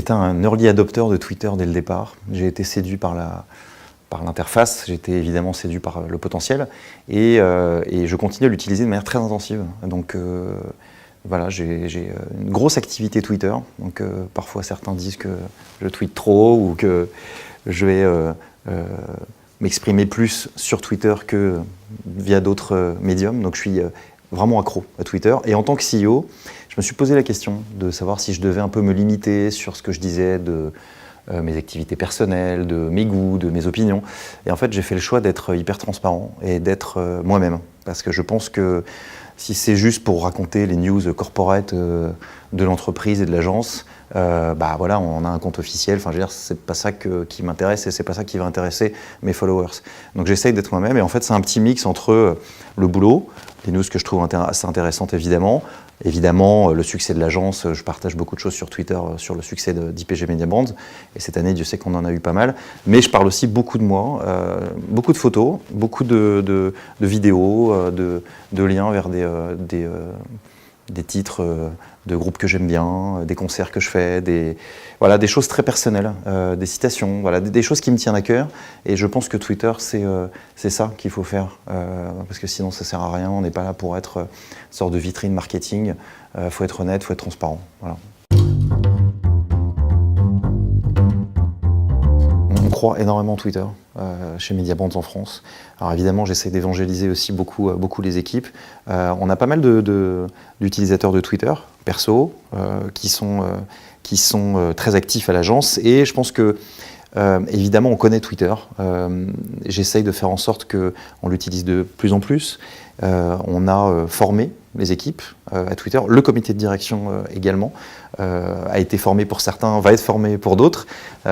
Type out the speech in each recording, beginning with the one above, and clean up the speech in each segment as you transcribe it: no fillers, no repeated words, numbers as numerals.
été un early adopter de Twitter dès le départ. J'ai été séduit par l'interface, j'ai été évidemment séduit par le potentiel et je continue à l'utiliser de manière très intensive. Donc voilà, j'ai une grosse activité Twitter. Donc parfois certains disent que je tweete trop ou que je vais m'exprimer plus sur Twitter que via d'autres médiums. Donc je suis vraiment accro à Twitter. Et en tant que CEO, je me suis posé la question de savoir si je devais un peu me limiter sur ce que je disais de mes activités personnelles, de mes goûts, de mes opinions. Et en fait, j'ai fait le choix d'être hyper transparent et d'être moi-même. Parce que je pense que si c'est juste pour raconter les news corporate de l'entreprise et de l'agence, bah voilà, on a un compte officiel. Enfin, je veux dire, c'est pas ça qui m'intéresse et c'est pas ça qui va intéresser mes followers. Donc, j'essaye d'être moi-même. Et en fait, c'est un petit mix entre le boulot, les news que je trouve assez intéressantes évidemment. Évidemment, le succès de l'agence, je partage beaucoup de choses sur Twitter sur le succès d'IPG Media Brands. Et cette année, Dieu sait qu'on en a eu pas mal. Mais je parle aussi beaucoup de moi, beaucoup de photos, beaucoup de vidéos, de liens vers des titres de groupes que j'aime bien, des concerts que je fais, voilà, des choses très personnelles, des citations, voilà, des choses qui me tiennent à cœur. Et je pense que Twitter, c'est ça qu'il faut faire, parce que sinon ça ne sert à rien. On n'est pas là pour être une sorte de vitrine marketing. Il faut être honnête, il faut être transparent. Voilà. On croit énormément Twitter chez Media Brands en France. Alors évidemment, j'essaie d'évangéliser aussi beaucoup les équipes. On a pas mal d'utilisateurs de Twitter, perso, qui sont très actifs à l'agence. Et je pense que, évidemment, on connaît Twitter. J'essaye de faire en sorte qu'on l'utilise de plus en plus. On a formé les équipes à Twitter. Le comité de direction également a été formé pour certains, va être formé pour d'autres.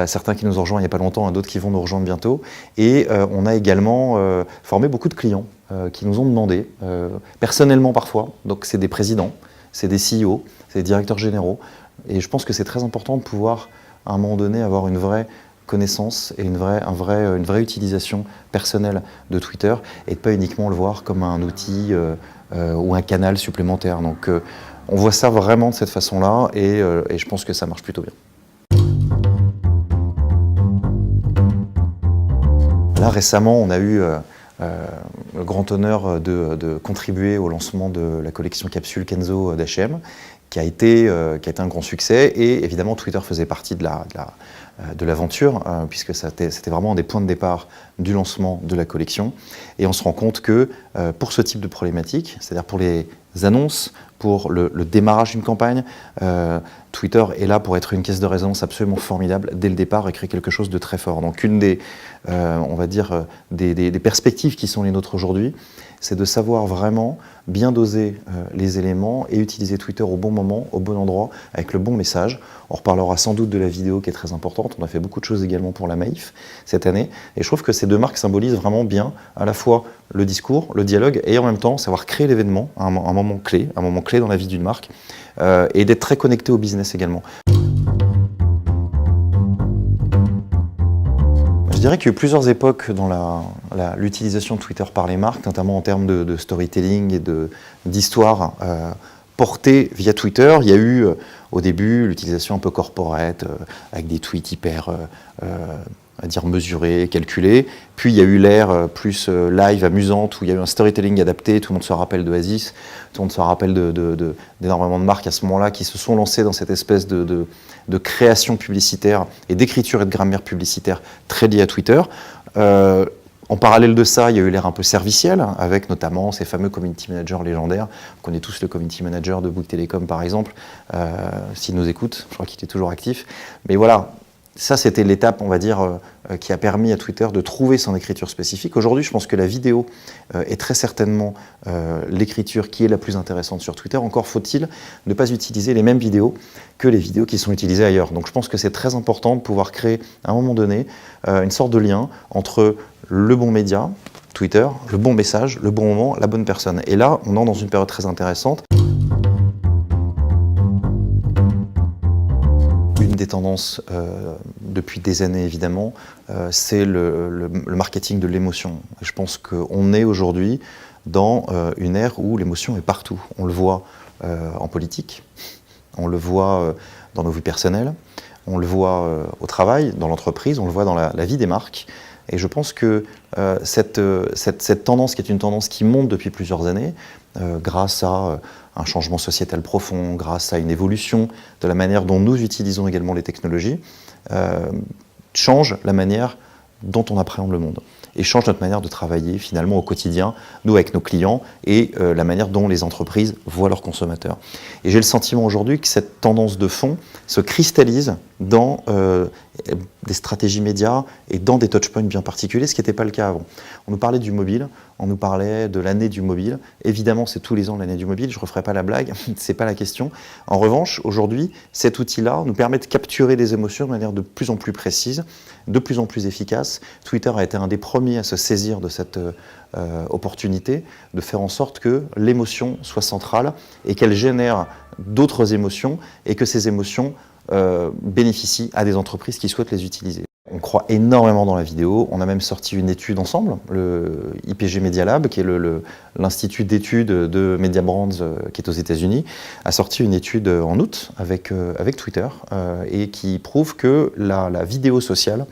Certains qui nous ont rejoints il n'y a pas longtemps, d'autres qui vont nous rejoindre bientôt. Et on a également formé beaucoup de clients qui nous ont demandé, personnellement parfois, donc c'est des présidents, c'est des CEO, c'est des directeurs généraux. Et je pense que c'est très important de pouvoir, à un moment donné, avoir une vraie connaissance et une vraie utilisation personnelle de Twitter et de pas uniquement le voir comme un outil ou un canal supplémentaire. Donc on voit ça vraiment de cette façon-là et je pense que ça marche plutôt bien. Là récemment, on a eu le grand honneur de contribuer au lancement de la collection capsule Kenzo d'H&M qui a été un grand succès et évidemment Twitter faisait partie de l'aventure, puisque c'était vraiment un des points de départ du lancement de la collection. Et on se rend compte que pour ce type de problématique, c'est-à-dire pour les annonces, pour le démarrage d'une campagne, Twitter est là pour être une caisse de résonance absolument formidable dès le départ et créer quelque chose de très fort. Donc une des perspectives qui sont les nôtres aujourd'hui, c'est de savoir vraiment bien doser les éléments et utiliser Twitter au bon moment, au bon endroit, avec le bon message. On reparlera sans doute de la vidéo qui est très importante. On a fait beaucoup de choses également pour la Maïf cette année. Et je trouve que ces deux marques symbolisent vraiment bien à la fois le discours, le dialogue et en même temps savoir créer l'événement à un moment clé dans la vie d'une marque et d'être très connecté au business également. Je dirais qu'il y a eu plusieurs époques dans l'utilisation de Twitter par les marques, notamment en termes de storytelling et d'histoire portée via Twitter. Il y a eu au début l'utilisation un peu corporate, avec des tweets hyper à dire mesurés, calculés. Puis il y a eu l'ère plus live, amusante, où il y a eu un storytelling adapté. Tout le monde se rappelle d'Oasis, tout le monde se rappelle d'énormément de marques à ce moment-là qui se sont lancées dans cette espèce de création publicitaire et d'écriture et de grammaire publicitaire très liée à Twitter. En parallèle de ça, il y a eu l'ère un peu servicielle, avec notamment ces fameux community managers légendaires. On connaît tous le community manager de Bouygues Télécom, par exemple, s'il nous écoute, je crois qu'il est toujours actif. Mais voilà, ça c'était l'étape, on va dire, qui a permis à Twitter de trouver son écriture spécifique. Aujourd'hui, je pense que la vidéo est très certainement l'écriture qui est la plus intéressante sur Twitter. Encore faut-il ne pas utiliser les mêmes vidéos que les vidéos qui sont utilisées ailleurs. Donc je pense que c'est très important de pouvoir créer, à un moment donné, une sorte de lien entre le bon média, Twitter, le bon message, le bon moment, la bonne personne. Et là, on entre dans une période très intéressante. Une des tendances depuis des années, évidemment, c'est le marketing de l'émotion. Je pense qu'on est aujourd'hui dans une ère où l'émotion est partout. On le voit en politique, on le voit dans nos vies personnelles, on le voit au travail, dans l'entreprise, on le voit dans la vie des marques. Et je pense que cette tendance, qui est une tendance qui monte depuis plusieurs années, grâce à un changement sociétal profond, grâce à une évolution de la manière dont nous utilisons également les technologies, change la manière dont on appréhende le monde et change notre manière de travailler finalement au quotidien, nous avec nos clients, et la manière dont les entreprises voient leurs consommateurs. Et j'ai le sentiment aujourd'hui que cette tendance de fond se cristallise dans des stratégies médias et dans des touchpoints bien particuliers, ce qui n'était pas le cas avant. On nous parlait du mobile, on nous parlait de l'année du mobile. Évidemment, c'est tous les ans l'année du mobile, je ne referai pas la blague, c'est pas la question. En revanche, aujourd'hui, cet outil-là nous permet de capturer des émotions de manière de plus en plus précise, de plus en plus efficace. Twitter a été un des premiers à se saisir de cette opportunité, de faire en sorte que l'émotion soit centrale et qu'elle génère d'autres émotions et que ces émotions bénéficient à des entreprises qui souhaitent les utiliser. On croit énormément dans la vidéo, on a même sorti une étude ensemble, le IPG Media Lab, qui est l'institut d'études de Media Brands qui est aux États-Unis, a sorti une étude en août avec Twitter et qui prouve que la vidéo sociale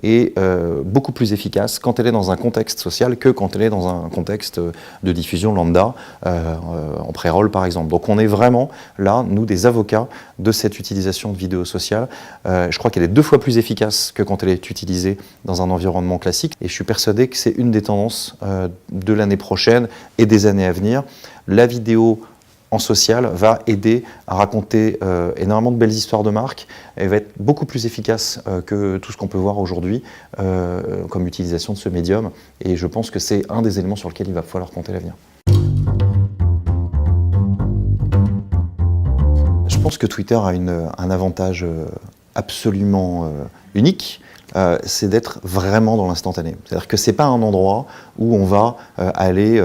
est beaucoup plus efficace quand elle est dans un contexte social que quand elle est dans un contexte de diffusion lambda, en pré-roll par exemple. Donc on est vraiment là, nous, des avocats de cette utilisation de vidéo sociale. Je crois qu'elle est 2 fois plus efficace que quand elle est utilisée dans un environnement classique. Et je suis persuadé que c'est une des tendances de l'année prochaine et des années à venir. La vidéo en social va aider à raconter énormément de belles histoires de marque et va être beaucoup plus efficace que tout ce qu'on peut voir aujourd'hui comme utilisation de ce médium. Et je pense que c'est un des éléments sur lesquels il va falloir compter l'avenir. Je pense que Twitter a un avantage absolument unique, c'est d'être vraiment dans l'instantané. C'est-à-dire que ce n'est pas un endroit où on va aller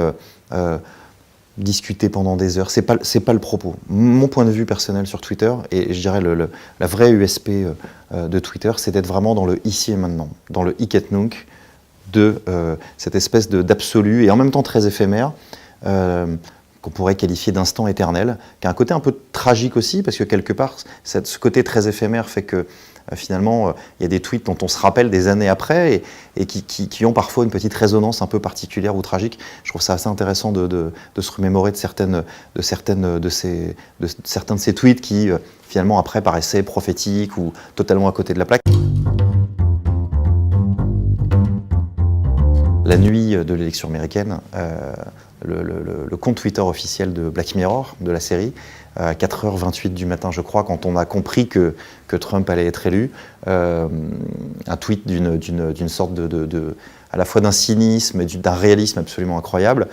discuter pendant des heures, c'est pas le propos. Mon point de vue personnel sur Twitter, et je dirais la vraie USP de Twitter, c'est d'être vraiment dans le ici et maintenant, dans le hic et nunc de cette espèce d'absolu et en même temps très éphémère, qu'on pourrait qualifier d'instant éternel, qui a un côté un peu tragique aussi, parce que quelque part, ce côté très éphémère fait que finalement, il y a des tweets dont on se rappelle des années après et qui ont parfois une petite résonance un peu particulière ou tragique. Je trouve ça assez intéressant de se remémorer de certains de ces tweets qui finalement après paraissaient prophétiques ou totalement à côté de la plaque. La nuit de l'élection américaine, le compte Twitter officiel de Black Mirror, de la série, à 4h28 du matin, je crois, quand on a compris que Trump allait être élu, un tweet d'une sorte à la fois d'un cynisme et d'un réalisme absolument incroyable,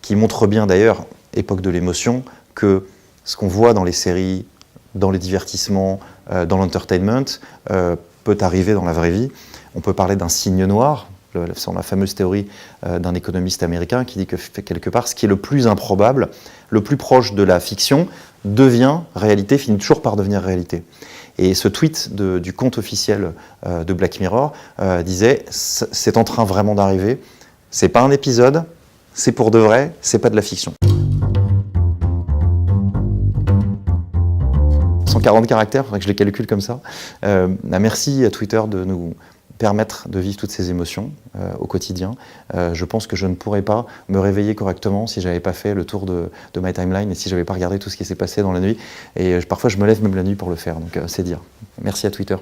qui montre bien d'ailleurs, époque de l'émotion, que ce qu'on voit dans les séries, dans les divertissements, dans l'entertainment, peut arriver dans la vraie vie. On peut parler d'un signe noir, c'est la fameuse théorie d'un économiste américain qui dit que quelque part, ce qui est le plus improbable, le plus proche de la fiction, devient réalité, finit toujours par devenir réalité. Et ce tweet du compte officiel de Black Mirror disait « c'est en train vraiment d'arriver, c'est pas un épisode, c'est pour de vrai, c'est pas de la fiction ». 140 caractères, il faudrait que je les calcule comme ça. Merci à Twitter de nous permettre de vivre toutes ces émotions au quotidien. Je pense que je ne pourrais pas me réveiller correctement si je n'avais pas fait le tour de ma timeline et si je n'avais pas regardé tout ce qui s'est passé dans la nuit. Et parfois, je me lève même la nuit pour le faire, donc c'est dire. Merci à Twitter.